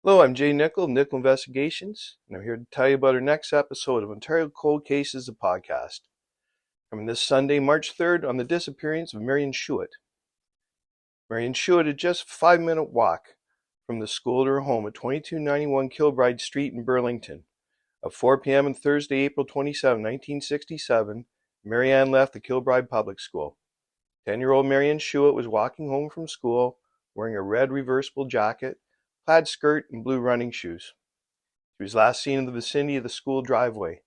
Hello, I'm Jay Nicoll of Nicoll Investigations, and I'm here to tell you about our next episode of Ontario Cold Cases, the podcast. Coming this Sunday, March 3rd, on the disappearance of Marianne Schuett. Marianne Schuett had just a 5-minute walk from the school to her home at 2291 Kilbride Street in Burlington. At 4 p.m. on Thursday, April 27, 1967, Marianne left the Kilbride Public School. 10-year-old Marianne Schuett was walking home from school wearing a red reversible jacket, plaid skirt, and blue running shoes. She was last seen in the vicinity of the school driveway.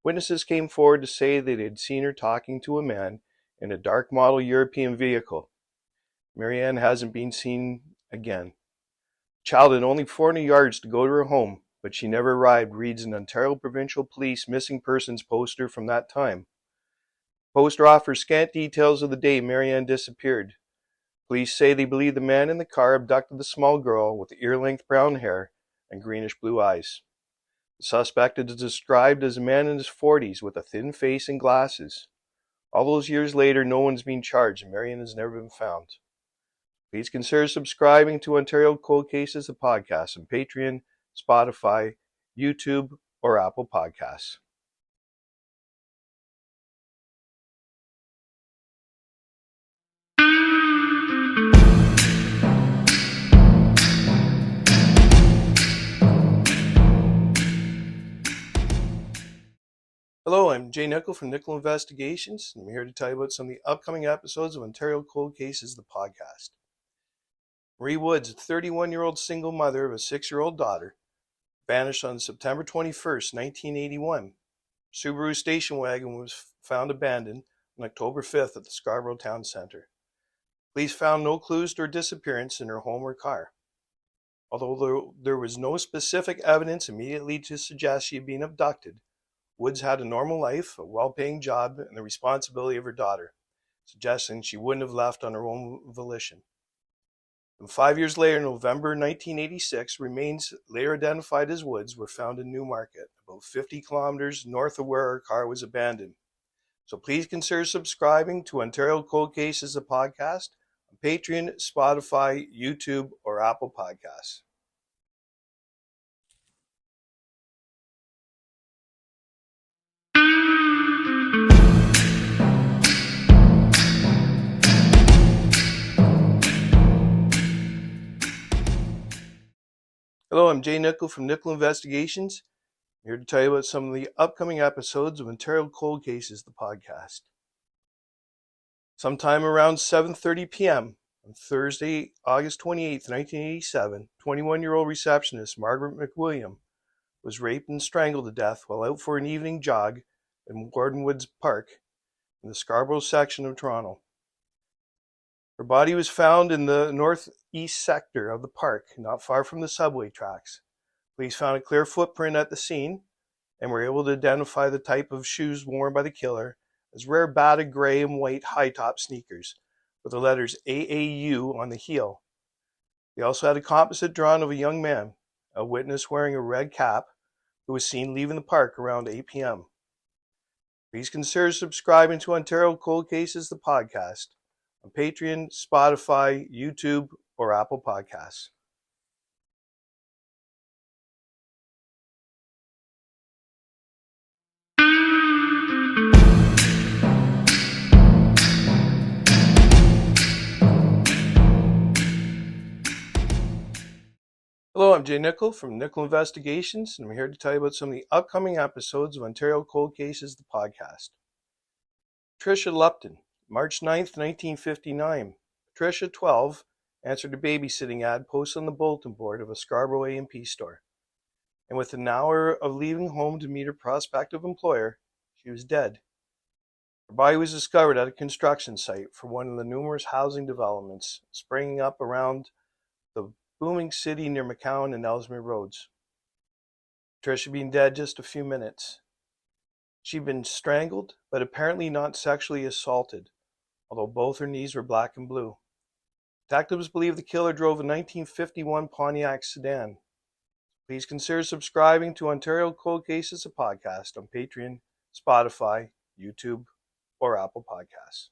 Witnesses came forward to say that they had seen her talking to a man in a dark model European vehicle. Marianne hasn't been seen again. The child had only 400 yards to go to her home, but she never arrived, reads an Ontario Provincial Police missing persons poster from that time. The poster offers scant details of the day Marianne disappeared. Police say they believe the man in the car abducted the small girl with ear-length brown hair and greenish-blue eyes. The suspect is described as a man in his 40s with a thin face and glasses. All those years later, no one's been charged and Marianne has never been found. Please consider subscribing to Ontario Cold Cases, the podcast on Patreon, Spotify, YouTube, or Apple Podcasts. Hello, I'm Jay Nicoll from Nicoll Investigations, and I'm here to tell you about some of the upcoming episodes of Ontario Cold Cases, the podcast. Marie Woods, a 31-year-old single mother of a 6-year-old daughter, vanished on September 21st, 1981. Subaru station wagon was found abandoned on October 5th at the Scarborough Town Centre. Police found no clues to her disappearance in her home or car. Although there was no specific evidence immediately to suggest she had been abducted, Woods had a normal life, a well-paying job, and the responsibility of her daughter, suggesting she wouldn't have left on her own volition. And 5 years later, November 1986, remains later identified as Woods were found in Newmarket, about 50 kilometers north of where her car was abandoned. So please consider subscribing to Ontario Cold Cases, the podcast, on Patreon, Spotify, YouTube, or Apple Podcasts. Hello, I'm Jay Nicoll from Nicoll Investigations. I'm here to tell you about some of the upcoming episodes of Ontario Cold Cases, the podcast. Sometime around 7:30 p.m. on Thursday, August 28, 1987, 21-year-old receptionist Margaret McWilliam was raped and strangled to death while out for an evening jog in Warden Woods Park in the Scarborough section of Toronto. Her body was found in the northeast sector of the park, not far from the subway tracks. Police found a clear footprint at the scene and were able to identify the type of shoes worn by the killer as rare battered gray and white high-top sneakers with the letters AAU on the heel. They also had a composite drawn of a young man, a witness wearing a red cap, who was seen leaving the park around 8 p.m. Please consider subscribing to Ontario Cold Cases, the podcast, on Patreon, Spotify, YouTube, or Apple Podcasts. Hello, I'm Jay Nicoll from Nicoll Investigations, and I'm here to tell you about some of the upcoming episodes of Ontario Cold Cases, the podcast. Trishalton, March 9th, 1959. Patricia, 12, answered a babysitting ad posted on the bulletin board of a Scarborough A&P store. And within an hour of leaving home to meet her prospective employer, she was dead. Her body was discovered at a construction site for one of the numerous housing developments springing up around the booming city near McCowan and Ellesmere Roads. Patricia being dead just a few minutes. She'd been strangled, but apparently not sexually assaulted, although both her knees were black and blue. Detectives believe the killer drove a 1951 Pontiac sedan. Please consider subscribing to Ontario Cold Cases, a podcast on Patreon, Spotify, YouTube, or Apple Podcasts.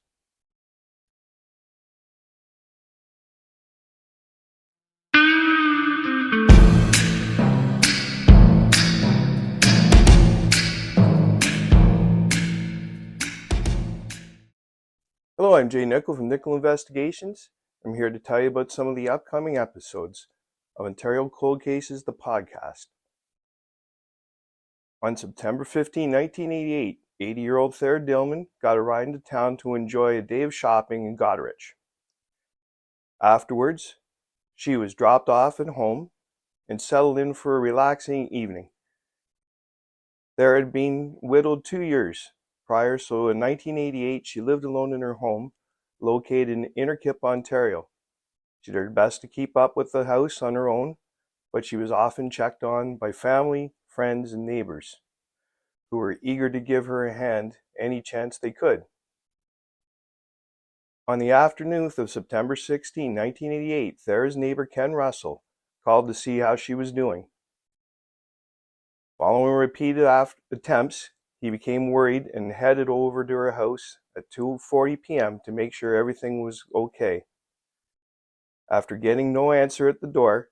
I'm Jay Nicoll from Nicoll Investigations. I'm here to tell you about some of the upcoming episodes of Ontario Cold Cases, the podcast. On September 15, 1988, 80-year-old Sarah Dillman got a ride into town to enjoy a day of shopping in Goderich. Afterwards, she was dropped off at home and settled in for a relaxing evening. There had been widowed 2 years prior, so in 1988 she lived alone in her home located in Innerkip, Ontario. She did her best to keep up with the house on her own, but she was often checked on by family, friends, and neighbors who were eager to give her a hand any chance they could. On the afternoon of September 16, 1988, Sarah's neighbor Ken Russell called to see how she was doing. Following repeated attempts, he became worried and headed over to her house at 2:40 p.m. to make sure everything was okay. After getting no answer at the door,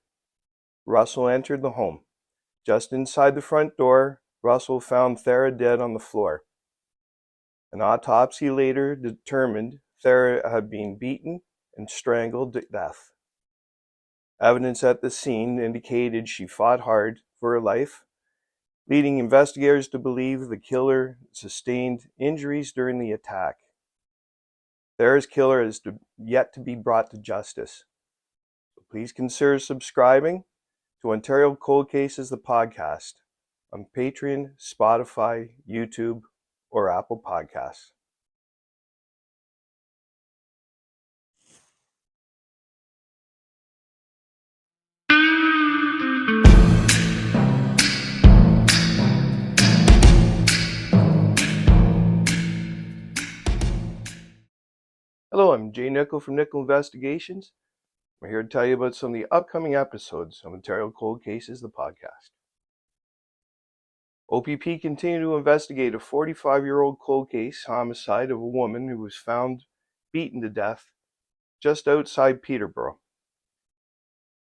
Russell entered the home. Just inside the front door, Russell found Sarah dead on the floor. An autopsy later determined Sarah had been beaten and strangled to death. Evidence at the scene indicated she fought hard for her life, leading investigators to believe the killer sustained injuries during the attack. Sarah's killer is yet to be brought to justice. So please consider subscribing to Ontario Cold Cases, the podcast, on Patreon, Spotify, YouTube, or Apple Podcasts. Hello, I'm Jay Nicoll from Nicoll Investigations. I'm here to tell you about some of the upcoming episodes of Ontario Cold Cases, the podcast. OPP continued to investigate a 45-year-old cold case homicide of a woman who was found beaten to death just outside Peterborough.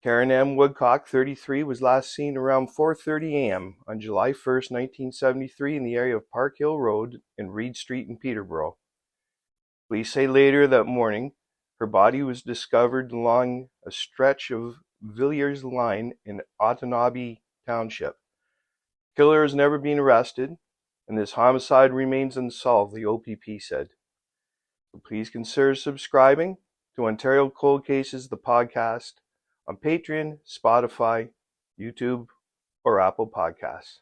Karen M. Woodcock, 33, was last seen around 4:30 a.m. on July 1st, 1973 in the area of Park Hill Road and Reed Street in Peterborough. Police say later that morning, her body was discovered along a stretch of Villiers Line in Otonabee Township. The killer has never been arrested, and this homicide remains unsolved, the OPP said. So please consider subscribing to Ontario Cold Cases, the podcast, on Patreon, Spotify, YouTube, or Apple Podcasts.